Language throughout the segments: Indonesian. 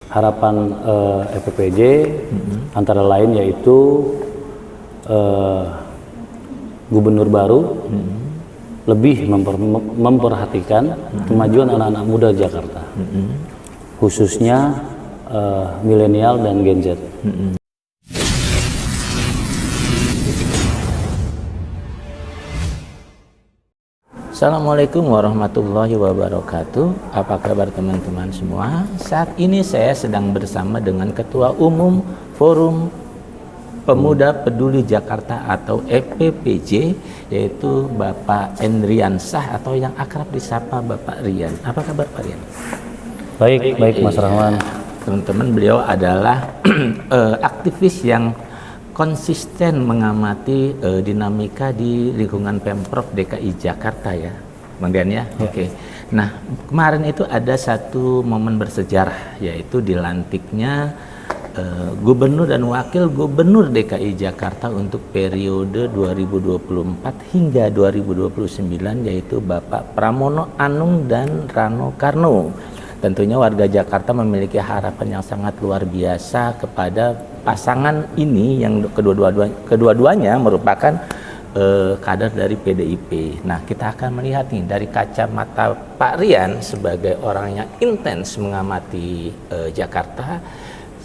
harapan FPPJ antara lain yaitu gubernur baru lebih memperhatikan kemajuan anak-anak muda Jakarta, khususnya milenial dan Gen Z. Assalamualaikum warahmatullahi wabarakatuh. Apa kabar teman-teman semua? Saat ini saya sedang bersama dengan Ketua Umum Forum Pemuda Peduli Jakarta atau FPPJ, yaitu Bapak Endrian Shah atau yang akrab disapa Bapak Rian. Apa kabar Pak Rian? Baik Mas Rahman. Teman-teman, beliau adalah aktivis yang konsisten mengamati dinamika di lingkungan Pemprov DKI Jakarta ya, Bang Dian ya. Oke. Nah, kemarin itu ada satu momen bersejarah, yaitu dilantiknya Gubernur dan Wakil Gubernur DKI Jakarta untuk periode 2024 hingga 2029, yaitu Bapak Pramono Anung dan Rano Karno. Tentunya warga Jakarta memiliki harapan yang sangat luar biasa kepada pasangan ini yang kedua-duanya merupakan kader dari PDIP. Nah, kita akan melihat nih dari kacamata Pak Rian sebagai orang yang intens mengamati Jakarta,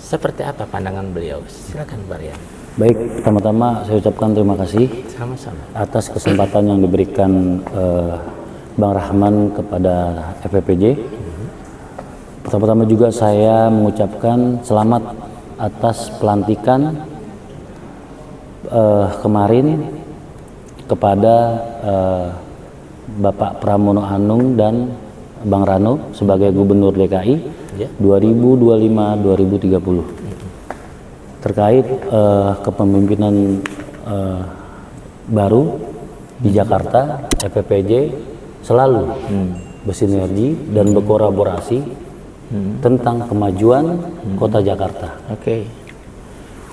seperti apa pandangan beliau. Silakan Pak Rian. Baik, pertama-tama saya ucapkan terima kasih Sama-sama atas kesempatan yang diberikan Bang Rahman kepada FPPJ. Pertama-tama juga saya mengucapkan selamat atas pelantikan kemarin kepada Bapak Pramono Anung dan Bang Rano sebagai Gubernur DKI 2025-2030 terkait kepemimpinan baru di Jakarta. FPPJ selalu bersinergi dan berkolaborasi tentang kemajuan kota Jakarta. Oke.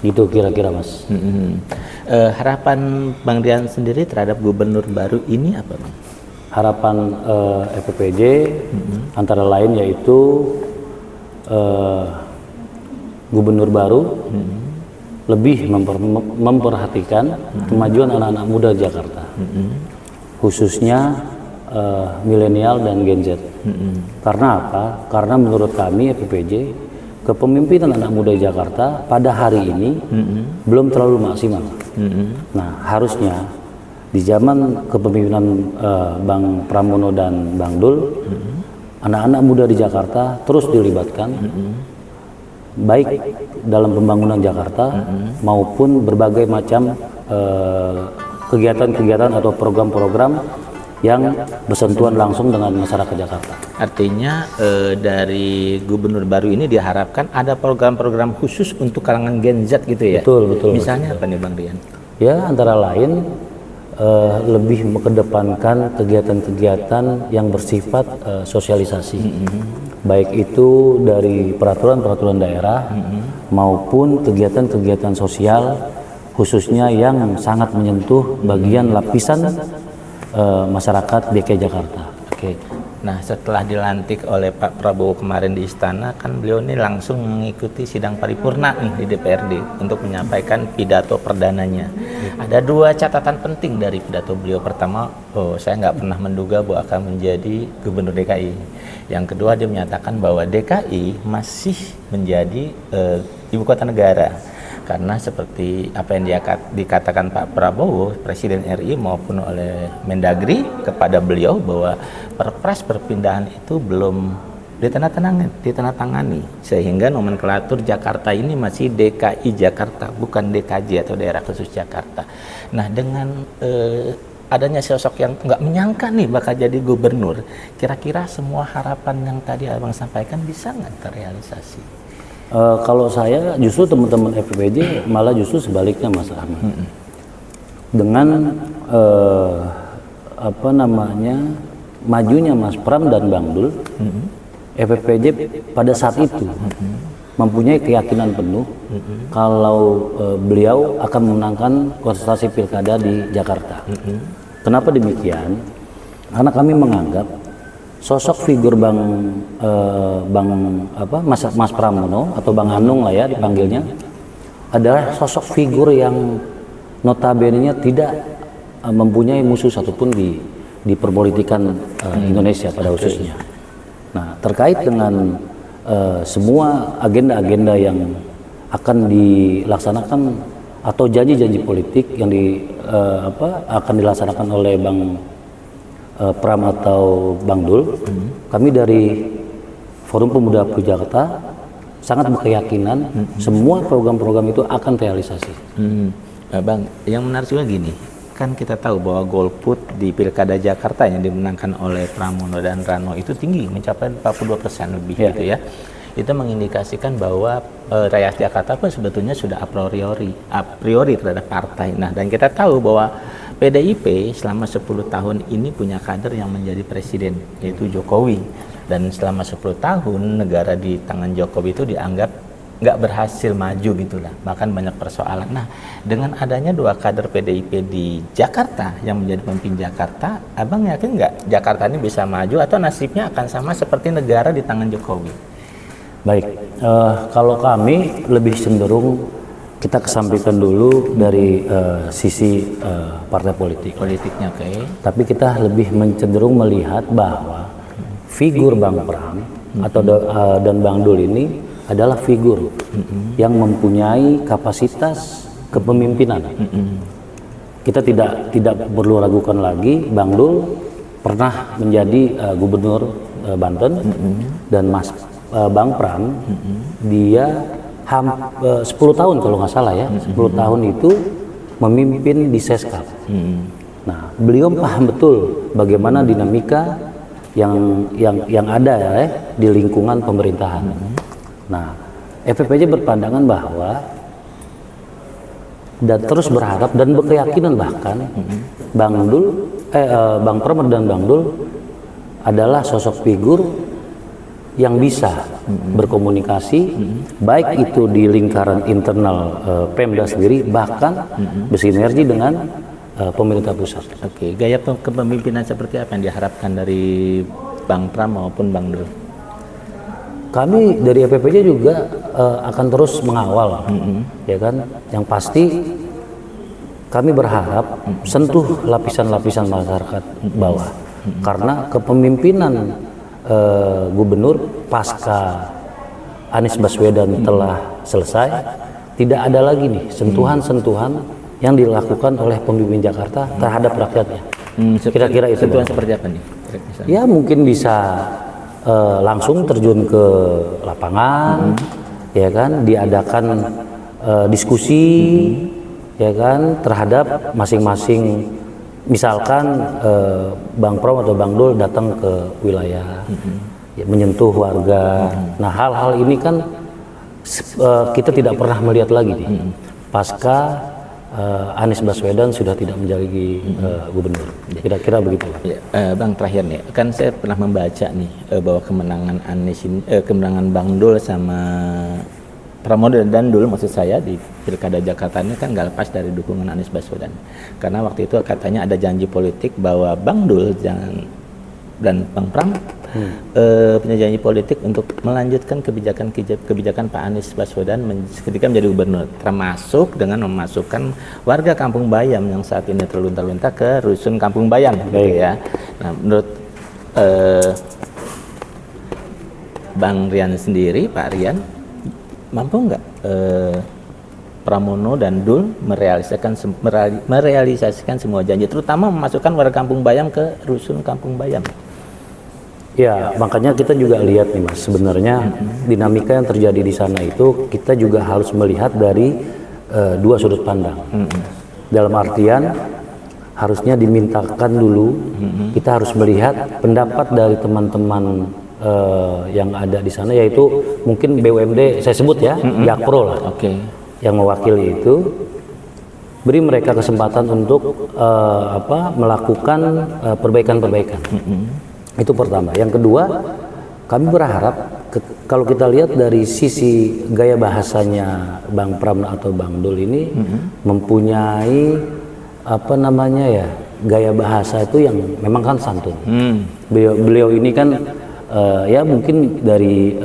Gitu kira-kira Mas. Harapan Bang Rian sendiri terhadap gubernur baru ini apa Bang? Harapan FPPJ antara lain yaitu gubernur baru lebih memperhatikan kemajuan anak-anak muda Jakarta, khususnya milenial dan Gen Z. Karena apa? Karena menurut kami FPPJ, kepemimpinan anak muda Jakarta pada hari ini belum terlalu maksimal. Nah, harusnya di zaman kepemimpinan Bang Pramono dan Bang Dul, anak-anak muda di Jakarta terus dilibatkan, baik dalam pembangunan Jakarta maupun berbagai macam kegiatan-kegiatan atau program-program yang bersentuhan langsung dengan masyarakat Jakarta. Artinya dari gubernur baru ini diharapkan ada program-program khusus untuk kalangan Gen Z gitu ya? Betul. Misalnya apa nih Bang Rian? Ya, antara lain lebih mengedepankan kegiatan-kegiatan yang bersifat sosialisasi. Baik itu dari peraturan-peraturan daerah maupun kegiatan-kegiatan sosial khususnya yang sangat menyentuh bagian lapisan masyarakat DKI Jakarta. Oke. Nah, setelah dilantik oleh Pak Prabowo kemarin di Istana, kan beliau ini langsung mengikuti sidang paripurna nih di DPRD untuk menyampaikan pidato perdananya. Ada dua catatan penting dari pidato beliau. Pertama, saya nggak pernah menduga bahwa akan menjadi gubernur DKI. Yang kedua, dia menyatakan bahwa DKI masih menjadi ibu kota negara. Karena seperti apa yang dikatakan Pak Prabowo, Presiden RI maupun oleh Mendagri kepada beliau bahwa perpres perpindahan itu belum ditandatangani, sehingga nomenklatur Jakarta ini masih DKI Jakarta, bukan DKJ atau daerah khusus Jakarta. Nah, dengan adanya sosok yang nggak menyangka nih bakal jadi gubernur, kira-kira semua harapan yang tadi Abang sampaikan bisa nggak terrealisasi? Kalau saya justru teman-teman FPPJ malah justru sebaliknya Mas Rahman. Dengan majunya Mas Pram dan Bang Dul, FPPJ pada saat itu mempunyai keyakinan penuh kalau beliau akan memenangkan kontestasi pilkada di Jakarta. Kenapa demikian? Karena kami menganggap sosok figur Mas Pramono atau Bang Anung lah ya dipanggilnya adalah sosok figur yang notabene-nya tidak mempunyai musuh satupun di perpolitikan Indonesia pada khususnya. Nah, terkait dengan semua agenda-agenda yang akan dilaksanakan atau janji-janji politik yang akan dilaksanakan oleh Bang Pram atau Bang Dul, kami dari Forum Pemuda Purwakarta sangat berkeyakinan semua program-program itu akan realisasi. Bang, yang menarik juga gini, kan kita tahu bahwa golput di Pilkada Jakarta yang dimenangkan oleh Pramono dan Rano itu tinggi, mencapai 42% lebih gitu ya. Itu mengindikasikan bahwa rakyat Jakarta pun sebetulnya sudah a priori terhadap partai. Nah, dan kita tahu bahwa PDIP selama 10 tahun ini punya kader yang menjadi presiden, yaitu Jokowi. Dan selama 10 tahun negara di tangan Jokowi itu dianggap nggak berhasil maju gitulah, bahkan banyak persoalan. Nah, dengan adanya 2 kader PDIP di Jakarta yang menjadi pemimpin Jakarta, Abang yakin nggak Jakarta ini bisa maju atau nasibnya akan sama seperti negara di tangan Jokowi? Baik, kalau kami lebih cenderung kita kesampingkan dulu dari sisi partai politiknya, oke. Tapi kita lebih cenderung melihat bahwa figur Bang Pram dan Bang Dul ini adalah figur yang mempunyai kapasitas kepemimpinan. Kita tidak perlu ragukan lagi, Bang Dul pernah menjadi gubernur Banten dan Bang Pram dia 10 tahun kalau nggak salah ya, 10 tahun itu memimpin di Seskap. Nah, beliau paham betul bagaimana dinamika yang ada ya di lingkungan pemerintahan. Nah, FPPJ berpandangan bahwa dan terus berharap dan berkeyakinan bahkan Bang Pram dan Bang Dul adalah sosok figur yang bisa berkomunikasi baik itu di lingkaran internal Pemda sendiri bahkan bersinergi dengan pemerintah pusat. Oke, gaya kepemimpinan seperti apa yang diharapkan dari Bang Pram maupun Bang Dul? Kami dari FPPJ juga akan terus mengawal, ya kan. Yang pasti kami berharap sentuh lapisan-lapisan masyarakat bawah, karena kepemimpinan gubernur pasca Anies Baswedan telah selesai, tidak ada lagi nih sentuhan-sentuhan yang dilakukan oleh pemimpin Jakarta terhadap rakyatnya. Kira-kira itu sentuhan seperti apa nih? Ya mungkin bisa langsung terjun ke lapangan, ya kan, diadakan diskusi, ya kan, terhadap masing-masing. Misalkan Bang Pram atau Bang Dul datang ke wilayah, ya, menyentuh warga. Nah, hal-hal ini kan kita tidak pernah melihat lagi nih. Pasca Anies Baswedan sudah tidak menjadi gubernur. Kira-kira begitu. Ya, Bang, terakhir nih, kan saya pernah membaca nih bahwa kemenangan kemenangan Bang Dul sama Pramono dan Dul maksud saya di Pilkada Jakarta ini kan nggak lepas dari dukungan Anies Baswedan. Karena waktu itu katanya ada janji politik bahwa Bang Dul dan Bang Pram punya janji politik untuk melanjutkan kebijakan Pak Anies Baswedan ketika menjadi gubernur, termasuk dengan memasukkan warga Kampung Bayam yang saat ini terlunta-lunta ke rusun Kampung Bayam, gitu ya. Nah, menurut Bang Rian sendiri, Pak Rian, mampu nggak Pramono dan Dul merealisasikan semua janji, terutama memasukkan warga Kampung Bayam ke rusun Kampung Bayam? Ya, makanya kita juga lihat nih Mas, sebenarnya dinamika yang terjadi di sana itu kita juga harus melihat dari dua sudut pandang. Dalam artian harusnya dimintakan dulu, kita harus melihat pendapat dari teman-teman yang ada di sana, yaitu mungkin BUMD saya sebut ya, Jakpro lah, yang mewakili itu, beri mereka kesempatan untuk melakukan perbaikan-perbaikan. Itu pertama. Yang kedua, kami berharap kalau kita lihat dari sisi gaya bahasanya Bang Pram atau Bang Dul ini mempunyai gaya bahasa itu yang memang kan santun. Beliau ini kan ya mungkin dari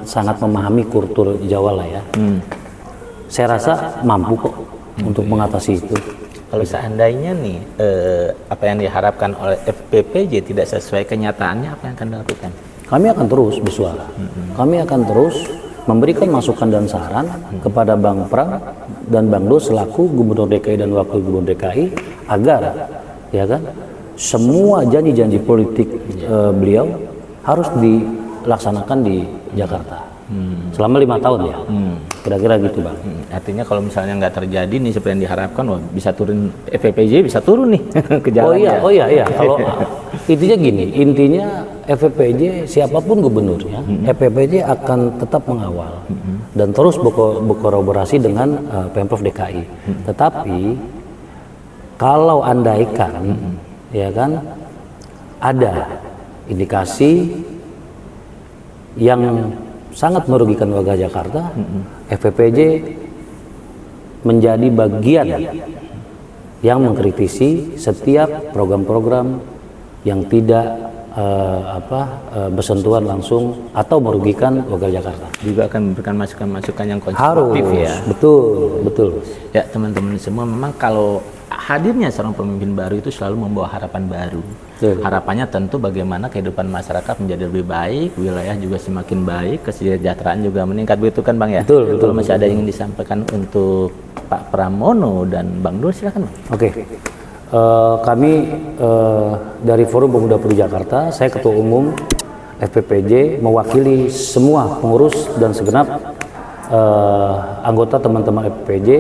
sangat memahami kultur Jawa lah ya. Saya rasa mampu kok untuk mengatasi itu. Kalau seandainya nih apa yang diharapkan oleh FPPJ tidak sesuai kenyataannya, apa yang akan dilakukan? Kami akan terus bersuara. Kami akan terus memberikan masukan dan saran kepada Bang Pram dan Bang Dul selaku Gubernur DKI dan Wakil Gubernur DKI agar ya kan semua janji-janji politik beliau harus dilaksanakan di Jakarta selama 5 tahun ya. Kira-kira gitu Bang. Artinya kalau misalnya nggak terjadi nih seperti yang diharapkan, wah, bisa turun FPPJ bisa turun nih ke jalan. Oh iya. Kalau intinya FPPJ siapapun gubernurnya, FPPJ akan tetap mengawal dan terus berkolaborasi dengan Pemprov DKI. Tetapi kalau andaikan ya kan ada indikasi yang sangat merugikan warga Jakarta, FPPJ menjadi bagian yang mengkritisi setiap program-program yang tidak bersentuhan langsung atau merugikan warga Jakarta. Juga akan memberikan masukan-masukan yang konstruktif ya. Betul. Ya teman-teman semua, memang kalau hadirnya seorang pemimpin baru itu selalu membawa harapan baru. Harapannya tentu bagaimana kehidupan masyarakat menjadi lebih baik, wilayah juga semakin baik, kesejahteraan juga meningkat, begitu kan Bang ya? Betul. Kalau masih ada yang ingin disampaikan untuk Pak Pramono dan Bang Dul, silakan Bang. Oke. Kami dari Forum Pemuda Peduli Jakarta, saya Ketua Umum FPPJ mewakili semua pengurus dan segenap anggota teman-teman FPPJ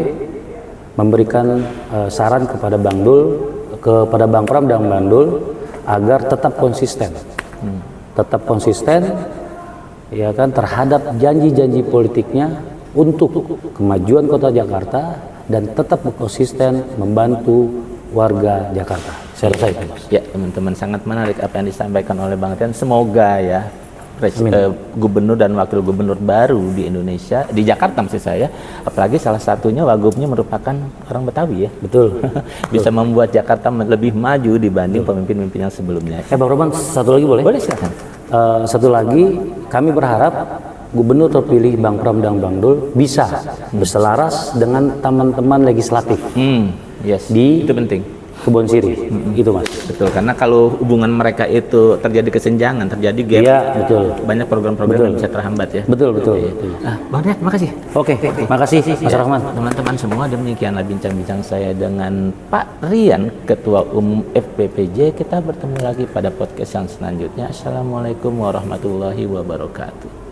memberikan saran kepada Bang Dul, kepada Bang Pram dan Bang Dul agar tetap konsisten, ya kan terhadap janji-janji politiknya untuk kemajuan Kota Jakarta dan tetap konsisten membantu warga Jakarta. Saya rasa itu, Mas. Ya teman-teman, sangat menarik apa yang disampaikan oleh Bang Tian. Semoga ya gubernur dan wakil gubernur baru di Indonesia, di Jakarta maksud saya, apalagi salah satunya wagubnya merupakan orang Betawi ya. Betul. Bisa membuat Jakarta lebih maju dibanding pemimpin-pemimpin yang sebelumnya. Bang Roman, satu lagi boleh? Boleh, silakan. Satu lagi, kami berharap gubernur terpilih Bang Pram dan Bang Dul bisa berselaras dengan teman-teman legislatif itu penting. Kebon Siri, itu Mas. Betul, karena kalau hubungan mereka itu terjadi kesenjangan, terjadi gap, iya, betul. Banyak program-program yang bisa terhambat ya. Betul. Bang Rian, makasih. Oke, makasih Mas Rahman. Teman-teman semua, demikianlah bincang-bincang saya dengan Pak Rian, Ketua Umum FPPJ. Kita bertemu lagi pada podcast yang selanjutnya. Assalamualaikum warahmatullahi wabarakatuh.